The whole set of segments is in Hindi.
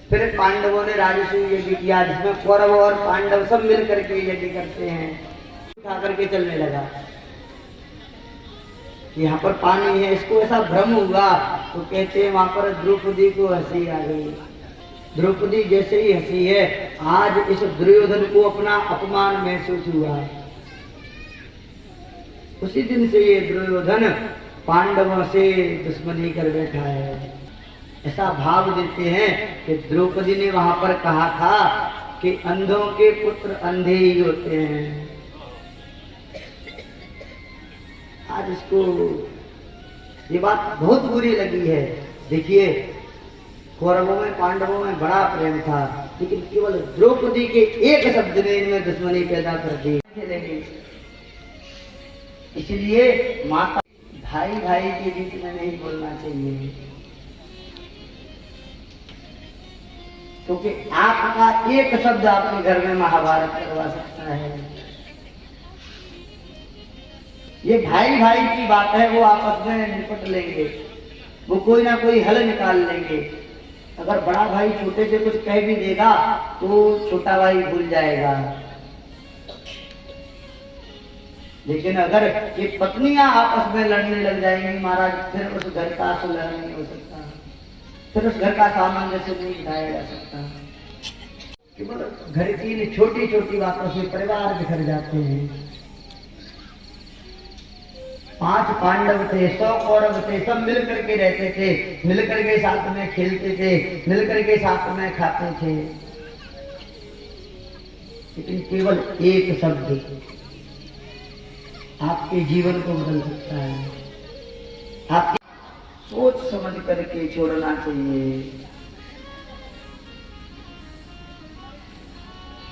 फिर पांडवों ने राजसूय यज्ञ किया जिसमें कौरव और पांडव सब मिल करके यज्ञ करते हैं। उठा करके चलने लगा, यहाँ पर पानी है, इसको ऐसा भ्रम हुआ तो कहते हैं वहां पर द्रौपदी को हंसी आ गई। द्रौपदी जैसे ही हंसी है, आज इस दुर्योधन को अपना अपमान महसूस हुआ। उसी दिन से ये दुर्योधन पांडवों से दुश्मनी कर बैठा है। ऐसा भाव देते हैं कि द्रौपदी ने वहां पर कहा था कि अंधों के पुत्र अंधे ही होते हैं। आज इसको ये बात बहुत बुरी लगी है। देखिए, कौरवों में पांडवों में बड़ा प्रेम था, लेकिन केवल द्रौपदी के एक शब्द ने इनमें दुश्मनी पैदा कर दी। इसलिए माता भाई भाई के बीच में नहीं बोलना चाहिए, क्योंकि आपका एक शब्द आपके घर में महाभारत करवा सकता है। ये भाई भाई की बात है, वो आपस में निपट लेंगे, वो कोई ना कोई हल निकाल लेंगे। अगर बड़ा भाई छोटे से कुछ कह भी देगा तो छोटा भाई भूल जाएगा। लेकिन अगर ये पत्नियां आपस में लड़ने लग जाएंगी महाराज, फिर उस घर का सुलह नहीं हो सकता, फिर उस घर का सामंजस्य नहीं बिठाया जा सकता। केवल घर की छोटी छोटी बातों से परिवार बिखर जाते हैं। 5 पांडव थे, 100 कौरव थे, सब मिल करके रहते थे, मिल करके साथ में खेलते थे, मिल करके साथ में खाते थे। लेकिन केवल एक शब्द आपके जीवन को बदल सकता है। आपकी सोच समझ करके छोड़ना चाहिए।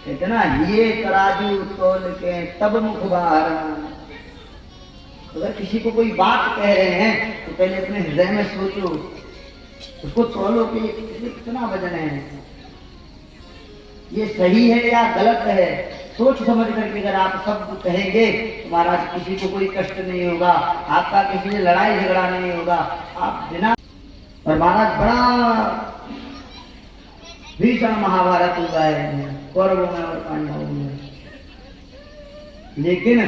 कहते ना, ये तराजू तोल के तब मुख बाहर। अगर किसी को कोई बात कह रहे हैं तो पहले अपने हृदय में सोचो, उसको तोलो कि कितना वजन है, ये सही है या गलत है। सोच समझ करके अगर आप शब्द कहेंगे तो महाराज किसी को कोई कष्ट नहीं होगा, आपका किसी से लड़ाई झगड़ा नहीं होगा, आप बिना। और महाराज बड़ा भीषण महाभारत हुआ है कौरवों में और पांडवों में। लेकिन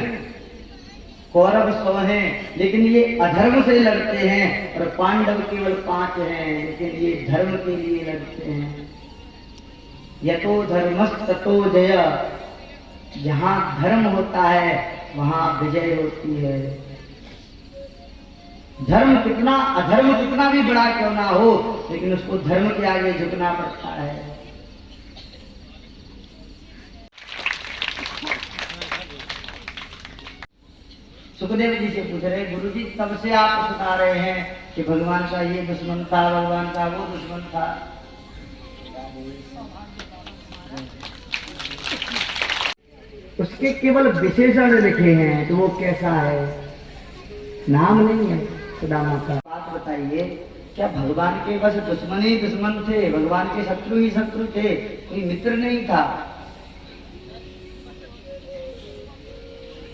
कौरव 100 हैं, लेकिन ये अधर्म से लड़ते हैं, और पांडव केवल 5 हैं, लेकिन ये धर्म के लिए लड़ते हैं। यतो धर्मस्ततो जय, जहां धर्म होता है वहां विजय होती है। धर्म कितना, अधर्म कितना भी बड़ा क्यों ना हो, लेकिन उसको धर्म के आगे झुकना पड़ता है। सुखदेव जी से पूछ रहे, गुरु जी तब से आप सुना रहे हैं कि भगवान का ये दुश्मन था, भगवान का वो दुश्मन था। उसके केवल विशेषण लिखे हैं, तो वो कैसा है, नाम नहीं है सुदामा का। बात बताइए, क्या भगवान के बस दुश्मन ही दुश्मन थे, भगवान के शत्रु ही शत्रु थे, कोई मित्र नहीं था?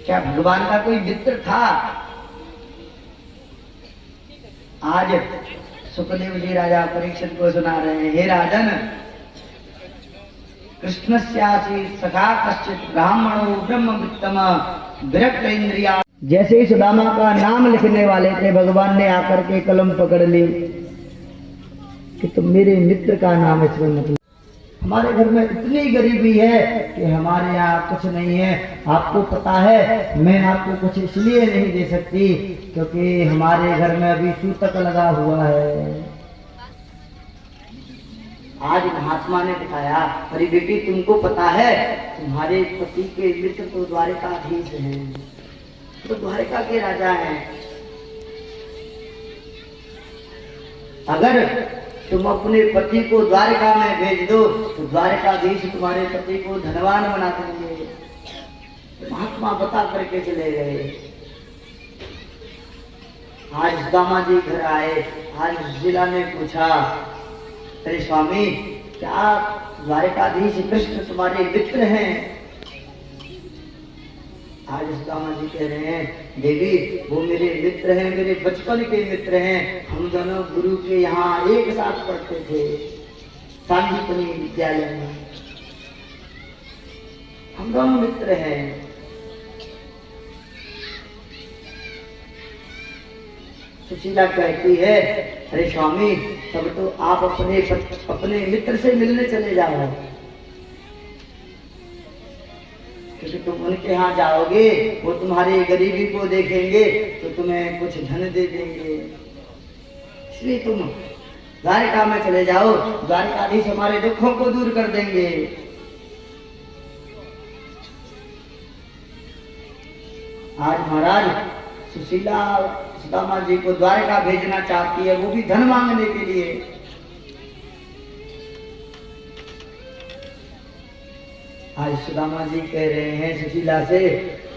क्या भगवान का कोई मित्र था? आज सुखदेव जी राजा परीक्षित को सुना रहे हैं, हे राजन, कृष्णस्यासि सखा कश्चित् ब्राह्मणो ब्रह्मवित्तम विरक्त इंद्रिया। जैसे ही सुदामा का नाम लिखने वाले थे, भगवान ने आकर के कलम पकड़ ली कि तुम मेरे मित्र का नाम इसमें मतलब। हमारे घर में इतनी गरीबी है कि हमारे यहाँ कुछ नहीं है। आपको पता है, मैं आपको कुछ इसलिए नहीं दे सकती क्योंकि हमारे घर में अभी सूतक लगा हुआ है। आज महात्मा ने बताया, अरे बेटी तुमको पता है तुम्हारे पति के मित्र तो द्वारिकाधीश हैं, तो द्वारिका के राजा हैं। अगर तुम अपने पति को द्वारिका में भेज दो तो द्वारिकाधीश तुम्हारे पति को धनवान बना देंगे। महात्मा बता करके चले गए। आज सुदामा जी घर आए, आज जिला ने पूछा, अरे स्वामी क्या द्वारिकाधीश कृष्ण तुम्हारे मित्र हैं? आज सुदामा जी कह रहे हैं, देवी वो मेरे मित्र हैं, मेरे बचपन के मित्र हैं, हम दोनों गुरु के यहाँ एक साथ पढ़ते थे, सांदीपनि विद्यालय में। हम दोनों मित्र हैं। सुशीला कहती है, अरे स्वामी, तब तो आप अपने मित्र से मिलने चले जाओ, क्योंकि तुम उनके यहाँ जाओगे, वो तुम्हारी गरीबी को देखेंगे तो तुम्हें कुछ धन दे देंगे। इसलिए तुम द्वारिका में चले जाओ, द्वारिकाधीश हमारे दुखों को दूर कर देंगे। आज महाराज सुशीला सुदामा जी को द्वारिका भेजना चाहती है, वो भी धन मांगने के लिए। आज सुदामा जी कह रहे हैं सुशीला से,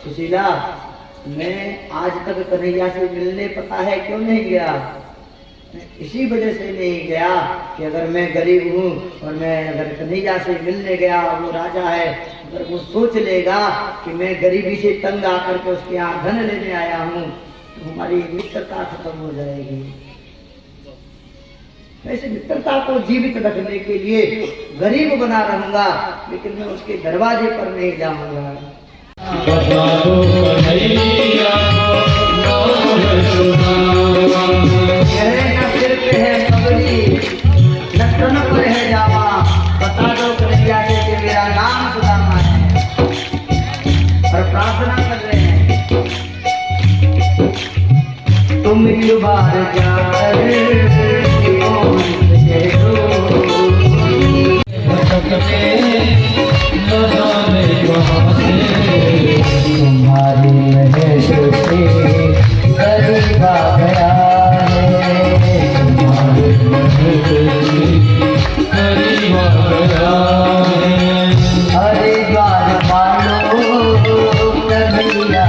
सुशीला, मैं आज तक कन्हैया से मिलने पता है क्यों नहीं गया? इसी वजह से नहीं गया कि अगर मैं गरीब हूँ और मैं अगर कन्हैया से मिलने गया, वो राजा है, अगर वो सोच लेगा कि मैं गरीबी से तंग आकर के उसके यहाँ धन लेने आया हूँ, तो हमारी मित्रता खत्म हो जाएगी। वैसे मित्रता को जीवित रखने के लिए गरीब बना रहूंगा, लेकिन मैं उसके दरवाजे पर नहीं जाऊंगा। न सिर पे है पगड़ी, न तन पर है जावा, बता दो कन्हैया से कि मेरा नाम सुदामा है। और प्रार्थना कर रहे हैं, तुम युवार तुम्हारी महेश से गरीब आ गया है, तुम्हारी महेश से गरीब आ गया है। हरिद्वार पालो कन्हैया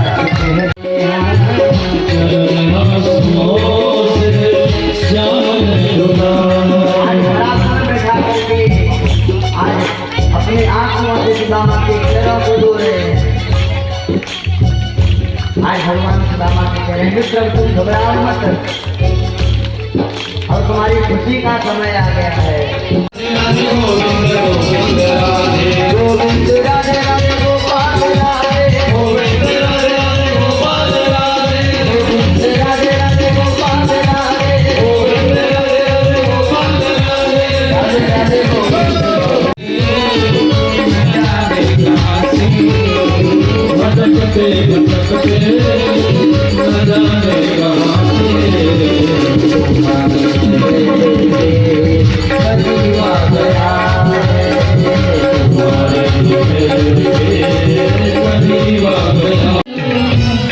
अपने आंखों से सुदामा के चेहरों को धो रहे हैं। आज भगवान सुदामा के कह रहे हैं, मित्र तुम घबराओ मत, और तुम्हारी खुशी का समय आ गया है। गोविंद राधे राधे गोपाल राधे, गोविंद राधे राधे गोपाल राधे, गोविंद राधे राधे गोपाल राधे, गोविंद राधे राधे गोपाल राधे, राधे राधे गोविंद।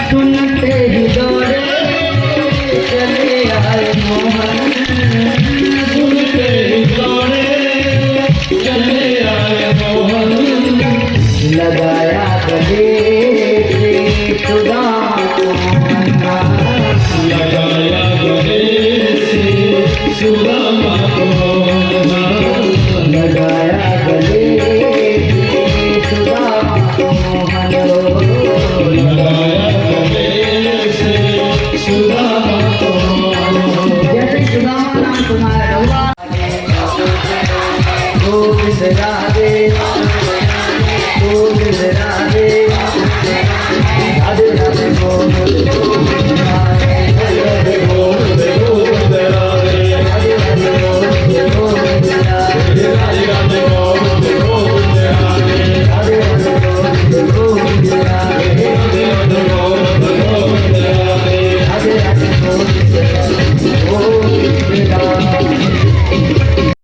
सुनते ही दौड़े चले आए मोहन, सुनते ही दौड़े चले आए मोहन, लगाया गले से सुदामा को मन्ना, लगाया गले से सुदामा को मन्ना, लगाया गले से सुदामा को मन्ना, लगाया गले से सुदामा को मन्ना। जैसे सुदामा नाम तुम्हारा हुआ, गोविंद राधे गोविंद